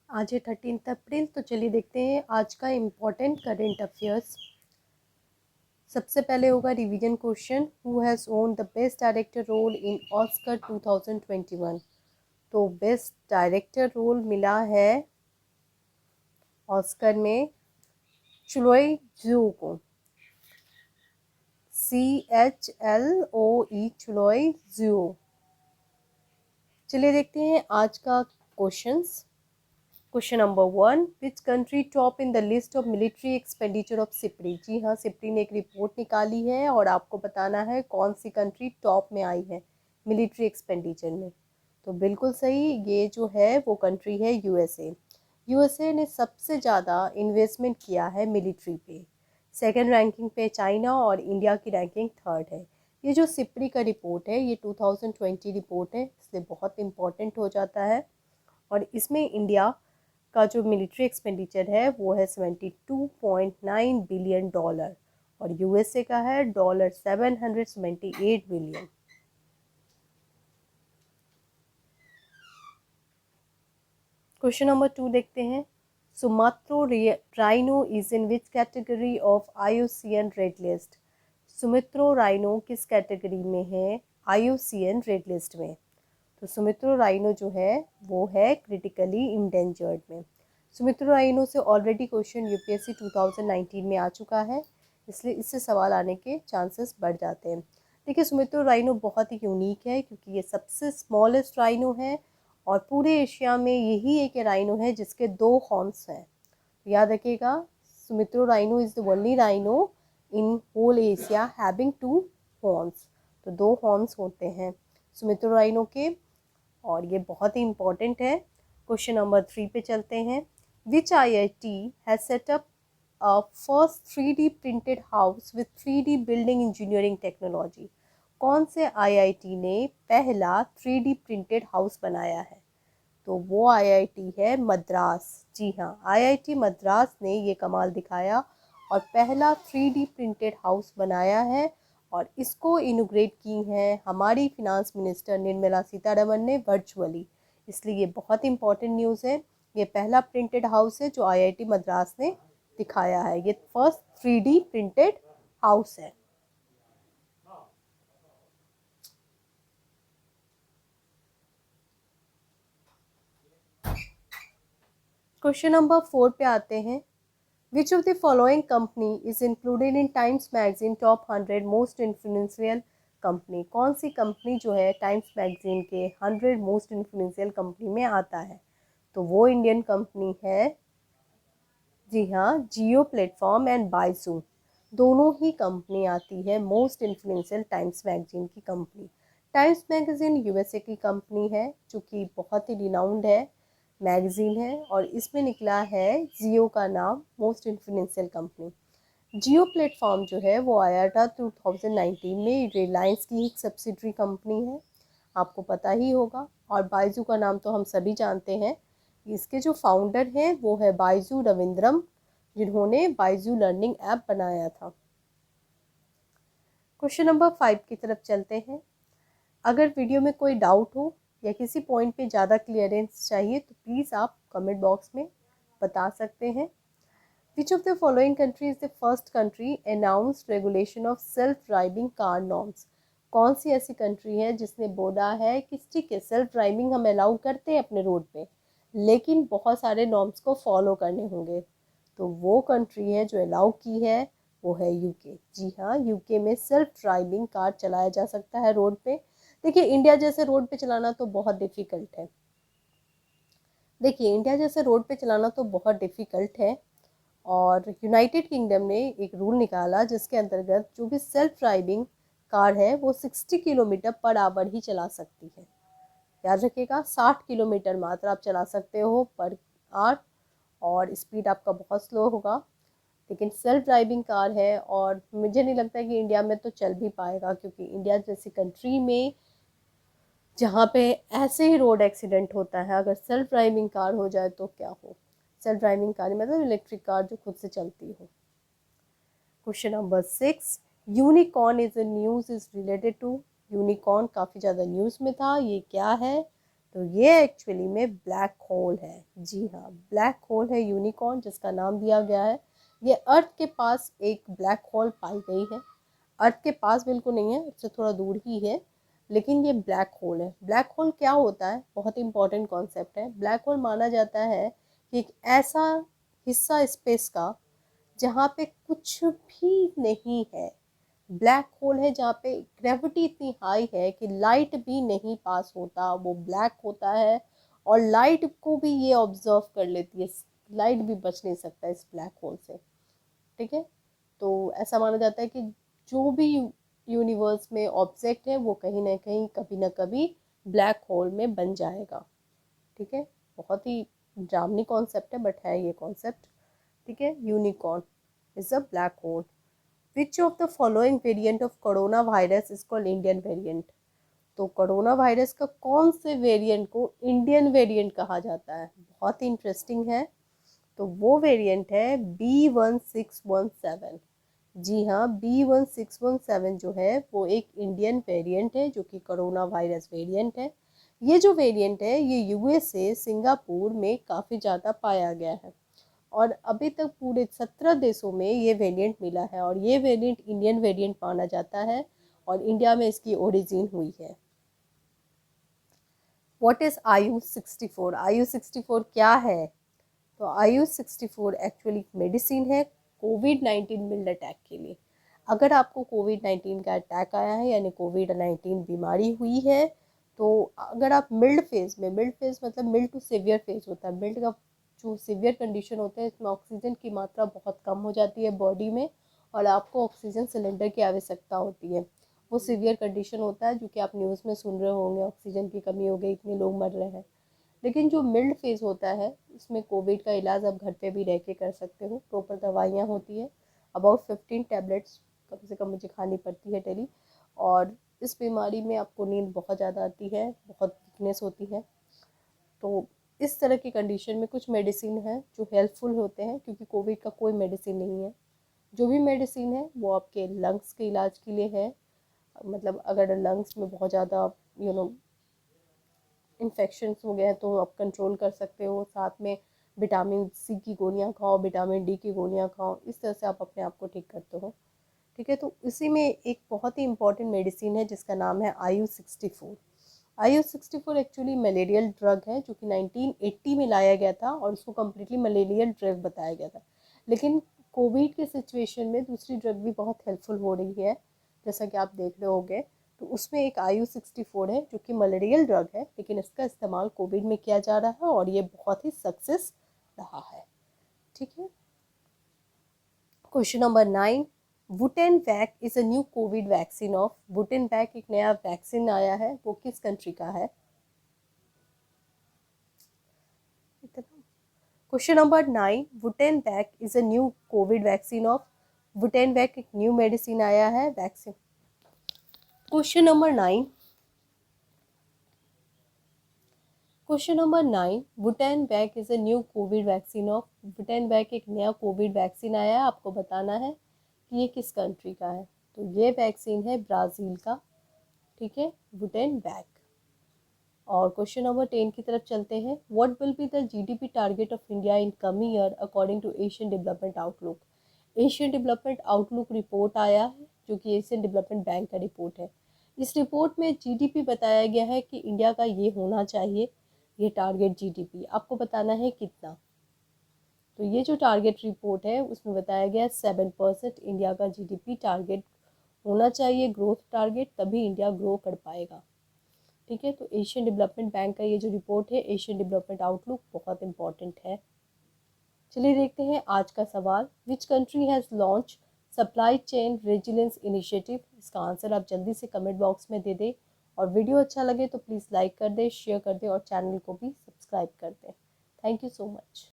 आज है 13 अप्रैल। तो चलिए देखते हैं आज का इम्पोर्टेंट करेंट अफेयर्स। सबसे पहले होगा revision question. Who has won the best director role in Oscar 2021। तो बेस्ट डायरेक्टर रोल मिला है ऑस्कर में चलोय ज़्यू को, CHLOE, चलोय ज़्यू। चलिए देखते हैं आज का questions. Question number 1, which country top in the list of military expenditure of SIPRI. जी हाँ, सिप्री ने एक रिपोर्ट निकाली है और आपको बताना है कौन सी कंट्री टॉप में आई है मिलिट्री एक्सपेंडिचर में। तो बिल्कुल सही, ये जो है वो कंट्री है यूएसए। यूएसए ने सबसे ज़्यादा इन्वेस्टमेंट किया है मिलिट्री पे। सेकेंड रैंकिंग पे चाइना और इंडिया की रैंकिंग थर्ड है। ये जो सिप्री का रिपोर्ट है ये 2020 रिपोर्ट है, इसलिए बहुत इंपॉर्टेंट हो जाता है। और इसमें इंडिया का जो मिलिट्री एक्सपेंडिचर है वो है $72.9 बिलियन और यूएसए का है $778 बिलियन। क्वेश्चन नंबर 2 देखते हैं। Sumatran rhino is in which category of IUCN red list. Sumatran rhino किस कैटेगरी में है IUCN रेड लिस्ट में। तो सुमित्रो राइनो जो है वो है क्रिटिकली इंडेंजर्ड में। सुमित्रो राइनो से ऑलरेडी क्वेश्चन यूपीएससी 2019 में आ चुका है, इसलिए इससे सवाल आने के चांसेस बढ़ जाते हैं। देखिए, सुमित्रो राइनो बहुत ही यूनिक है क्योंकि ये सबसे स्मॉलेस्ट राइनो है और पूरे एशिया में यही एक राइनो है जिसके 2 हॉर्न्स हैं। याद रखिएगा, Sumatran rhino is the only rhino in whole Asia having 2 horns. तो 2 हॉर्न्स होते हैं सुमित्रो राइनो के और ये बहुत ही इंपॉर्टेंट है। क्वेश्चन नंबर 3 पे चलते हैं। विच IIT has set up a first 3D printed house with 3D building engineering technology. कौन से IIT ने पहला 3D प्रिंटेड हाउस बनाया है। तो वो IIT है मद्रास। जी हाँ, IIT मद्रास ने ये कमाल दिखाया और पहला 3D प्रिंटेड हाउस बनाया है और इसको इनोग्रेट की हैं हमारी फिनांस मिनिस्टर निर्मला सीतारमन ने वर्चुअली। इसलिए ये बहुत इंपॉर्टेंट न्यूज़ है। ये पहला प्रिंटेड हाउस है जो IIT मद्रास ने दिखाया है। ये फर्स्ट 3D प्रिंटेड हाउस है। क्वेश्चन नंबर 4 पे आते हैं। Which of the following company is included in Times Magazine Top 100 Most Influential Company। कौन सी कंपनी जो है टाइम्स मैगजीन के 100 मोस्ट इन्फ्लुएंशियल कंपनी में आता है। तो वो इंडियन कंपनी है, जी हाँ, जियो प्लेटफॉर्म एंड बायजू। दोनों ही कंपनी आती है मोस्ट इन्फ्लुएंशियल टाइम्स मैगजीन की कंपनी। टाइम्स मैगजीन यूएसए की कंपनी है जो कि बहुत ही रिनाउंड है, मैगजीन है और इसमें निकला है जियो का नाम मोस्ट इन्फ्लुएंशियल कंपनी। जियो प्लेटफॉर्म जो है वो आया था 2019 में, रिलायंस की एक सब्सिडरी कंपनी है, आपको पता ही होगा। और बायजू का नाम तो हम सभी जानते हैं। इसके जो फाउंडर हैं वो है बायजू रविंद्रम, जिन्होंने बायजू लर्निंग ऐप बनाया था। क्वेश्चन नंबर 5 की तरफ चलते हैं। अगर वीडियो में कोई डाउट हो या किसी पॉइंट पे ज़्यादा क्लियरेंस चाहिए तो प्लीज़ आप कमेंट बॉक्स में बता सकते हैं। Which of the following country is the first country announced regulation of self-driving car norms। कौन सी ऐसी कंट्री है जिसने बोला है कि ठीक है, सेल्फ ड्राइविंग हम अलाउ करते हैं अपने रोड पे, लेकिन बहुत सारे नॉर्म्स को फॉलो करने होंगे। तो वो कंट्री है जो अलाउ की है वो है यूके। जी हाँ, यूके में सेल्फ ड्राइविंग कार चलाया जा सकता है रोड पे। देखिए, इंडिया जैसे रोड पे चलाना तो बहुत डिफ़िकल्ट है। देखिए, इंडिया जैसे रोड पे चलाना तो बहुत डिफ़िकल्ट है और यूनाइटेड किंगडम ने एक रूल निकाला जिसके अंतर्गत जो भी सेल्फ ड्राइविंग कार है वो 60 किलोमीटर पर आवर ही चला सकती है। याद रखिएगा, 60 किलोमीटर मात्र आप चला सकते हो पर आवर और स्पीड आपका बहुत स्लो होगा। लेकिन सेल्फ ड्राइविंग कार है और मुझे नहीं लगता कि इंडिया में तो चल भी पाएगा, क्योंकि इंडिया जैसी कंट्री में जहाँ पे ऐसे ही रोड एक्सीडेंट होता है, अगर सेल्फ ड्राइविंग कार हो जाए तो क्या हो। सेल्फ ड्राइविंग कार मतलब इलेक्ट्रिक कार जो खुद से चलती हो। Question number 6, unicorn is news is related to. Unicorn काफ़ी ज़्यादा न्यूज़ में था, ये क्या है। तो ये एक्चुअली में ब्लैक होल है। जी हाँ, ब्लैक होल है यूनिकॉर्न, जिसका नाम दिया गया है। ये अर्थ के पास एक ब्लैक होल पाई गई है। अर्थ के पास बिल्कुल नहीं है, उससे थोड़ा दूर ही है, लेकिन ये ब्लैक होल है। ब्लैक होल क्या होता है, बहुत इंपॉर्टेंट कॉन्सेप्ट है। ब्लैक होल माना जाता है कि एक ऐसा हिस्सा स्पेस का जहाँ पे कुछ भी नहीं है। ब्लैक होल है जहाँ पे ग्रेविटी इतनी हाई है कि लाइट भी नहीं पास होता, वो ब्लैक होता है। और लाइट को भी ये ऑब्जर्व कर लेती है, लाइट भी बच नहीं सकता इस ब्लैक होल से। ठीक है, तो ऐसा माना जाता है कि जो भी यूनिवर्स में ऑब्जेक्ट है वो कहीं ना कहीं कभी ना कभी ब्लैक होल में बन जाएगा। ठीक है, बहुत ही ड्रामनी कॉन्सेप्ट है, बट है ये कॉन्सेप्ट। ठीक है, unicorn is a black hole. Which of the following variant of corona virus is called Indian variant. तो कोरोना वायरस का कौन से वेरिएंट को इंडियन वेरिएंट कहा जाता है, बहुत ही इंटरेस्टिंग है। तो वो वेरिएंट है B1617। जी हाँ, B1617 जो है वो एक इंडियन वेरिएंट है, जो कि कोरोना वायरस वेरिएंट है। ये जो वेरिएंट है ये USA, सिंगापुर में काफ़ी ज़्यादा पाया गया है, और अभी तक पूरे 17 देशों में ये वेरिएंट मिला है, और ये वेरिएंट इंडियन वेरिएंट माना जाता है, और इंडिया में इसकी ओरिजिन हुई है। What is IU64? IU64 क्या है? तो IU64 एक्चुअली मेडिसिन है कोविड-19 मिल्ड अटैक के लिए। अगर आपको कोविड-19 का अटैक आया है, यानी कोविड-19 बीमारी हुई है, तो अगर आप मिल्ड फेज में, मिल्ड फेज मतलब मिल्ड टू सीवियर फेज होता है, मिल्ड का जो सीवियर कंडीशन होता है, इसमें ऑक्सीजन की मात्रा बहुत कम हो जाती है बॉडी में, और आपको ऑक्सीजन सिलेंडर की आवश्यकता होती है। वो सीवियर कंडीशन होता है, जो कि आप न्यूज़ में सुन रहे होंगे, ऑक्सीजन की कमी हो गई, इतने लोग मर रहे हैं। लेकिन जो मिल्ड फेज होता है, इसमें कोविड का इलाज आप घर पे भी रह के कर सकते हो, प्रॉपर दवाइयाँ होती है। अबाउट 15 टैबलेट्स कम से कम मुझे खानी पड़ती है डेली। और इस बीमारी में आपको नींद बहुत ज़्यादा आती है, बहुत वीकनेस होती है। तो इस तरह की कंडीशन में कुछ मेडिसिन है जो हेल्पफुल होते हैं, क्योंकि कोविड का कोई मेडिसिन नहीं है। जो भी मेडिसिन है वो आपके लंग्स के इलाज के लिए है। मतलब अगर लंग्स में बहुत ज़्यादा इन्फेक्शंस हो गए हैं तो आप कंट्रोल कर सकते हो। साथ में विटामिन C की गोलियां खाओ, विटामिन D की गोलियां खाओ, इस तरह से आप अपने आप को ठीक करते हो। ठीक है, तो इसी में एक बहुत ही इंपॉर्टेंट मेडिसिन है जिसका नाम है IU64। IU64 actually malarial drug है, जो कि 1980 में लाया गया था, और उसको कम्प्लीटली मलेरियल ड्रग बताया गया था। लेकिन कोविड के सिचुएशन में दूसरी ड्रग भी बहुत हेल्पफुल हो रही है, जैसा कि आप देख रहे होंगे। तो उसमें एक IU64 है, जो कि मलेरियल ड्रग है, लेकिन इसका इस्तेमाल कोविड में किया जा रहा है, और ये बहुत ही सक्सेस रहा है। ठीक है, question number 9। Wutenvac is a new covid vaccine of. Wutenvac एक नया वैक्सीन आया है, वो किस कंट्री का है? Question number 9। Wutenvac is a new covid vaccine of. Wutenvac एक न्यू मेडिसिन आया है, vaccine. Question number 9। Question number 9। Wutenvac is a new covid vaccine of. Wutenvac एक नया कोविड वैक्सीन आया है, आपको बताना है कि ये किस कंट्री का है। तो ये वैक्सीन है ब्राज़ील का। ठीक है, वुटेनवैक। और क्वेश्चन नंबर 10 की तरफ चलते हैं। What will be the GDP target of India in coming year according to Asian development outlook. Asian development outlook report आया है, जो कि एशियन डेवलपमेंट बैंक का रिपोर्ट है। इस रिपोर्ट में GDP बताया गया है कि इंडिया का ये होना चाहिए, ये टारगेट GDP। आपको बताना है कितना। तो ये जो टारगेट रिपोर्ट है उसमें बताया गया 7% इंडिया का GDP टारगेट होना चाहिए, ग्रोथ टारगेट, तभी इंडिया ग्रो कर पाएगा। ठीक है, तो एशियन डेवलपमेंट बैंक का ये जो रिपोर्ट है, एशियन डेवलपमेंट आउटलुक, बहुत इंपॉर्टेंट है। चलिए देखते हैं आज का सवाल। Which country has launch supply chain resilience initiative. इसका आंसर आप जल्दी से कमेंट बॉक्स में दे दें, और वीडियो अच्छा लगे तो प्लीज़ लाइक कर दें, शेयर कर दें, और चैनल को भी सब्सक्राइब कर दें। Thank you so much.